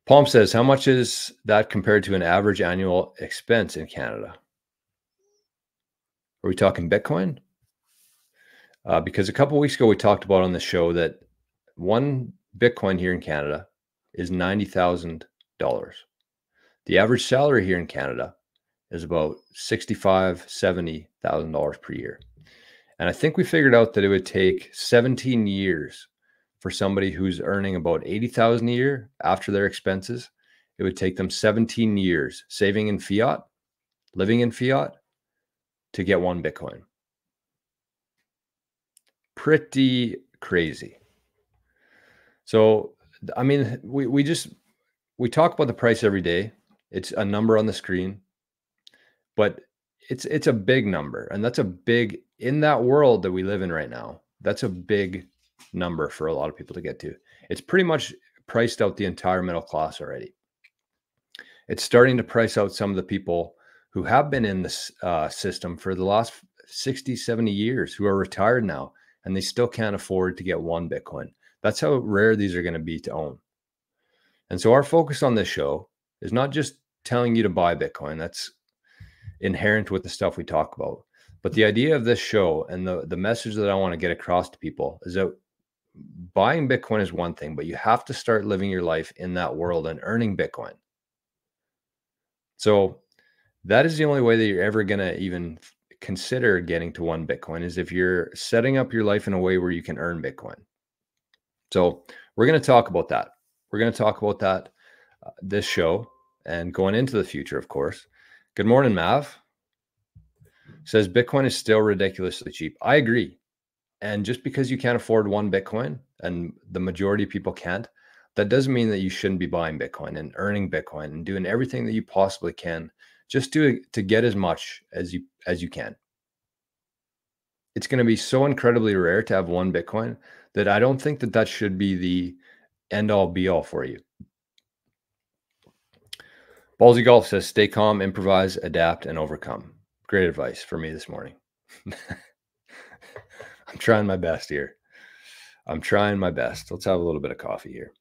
Palm says, how much is that compared to an average annual expense in Canada? Are we talking Bitcoin? Because a couple of weeks ago, we talked about on the show that one Bitcoin here in Canada is $90,000. The average salary here in Canada is about $65,000, $70,000 per year. And I think we figured out that it would take 17 years for somebody who's earning about $80,000 a year after their expenses. It would take them 17 years saving in fiat, living in fiat, to get one Bitcoin. Pretty crazy. So, I mean, we talk about the price every day. It's a number on the screen, but it's a big number, and that's a big, in that world that we live in right now, that's a big number for a lot of people to get to. It's pretty much priced out the entire middle class already. It's starting to price out some of the people who have been in this system for the last 60, 70 years, who are retired now, and they still can't afford to get one Bitcoin. That's how rare these are going to be to own. And so our focus on this show is not just telling you to buy Bitcoin. That's inherent with the stuff we talk about. But the idea of this show and the message that I want to get across to people is that buying Bitcoin is one thing, but you have to start living your life in that world and earning Bitcoin. So that is the only way that you're ever going to even consider getting to one Bitcoin, is if you're setting up your life in a way where you can earn Bitcoin. So we're going to talk about that. We're going to talk about that this show and going into the future, of course. Good morning, Mav. Says Bitcoin is still ridiculously cheap. I agree. And just because you can't afford one Bitcoin, and the majority of people can't, that doesn't mean that you shouldn't be buying Bitcoin and earning Bitcoin and doing everything that you possibly can just to get as much as you can. It's going to be so incredibly rare to have one Bitcoin that I don't think that should be the end all be all for you. Ballsy Golf says, stay calm, improvise, adapt, and overcome. Great advice for me this morning. I'm trying my best here. I'm trying my best. Let's have a little bit of coffee here.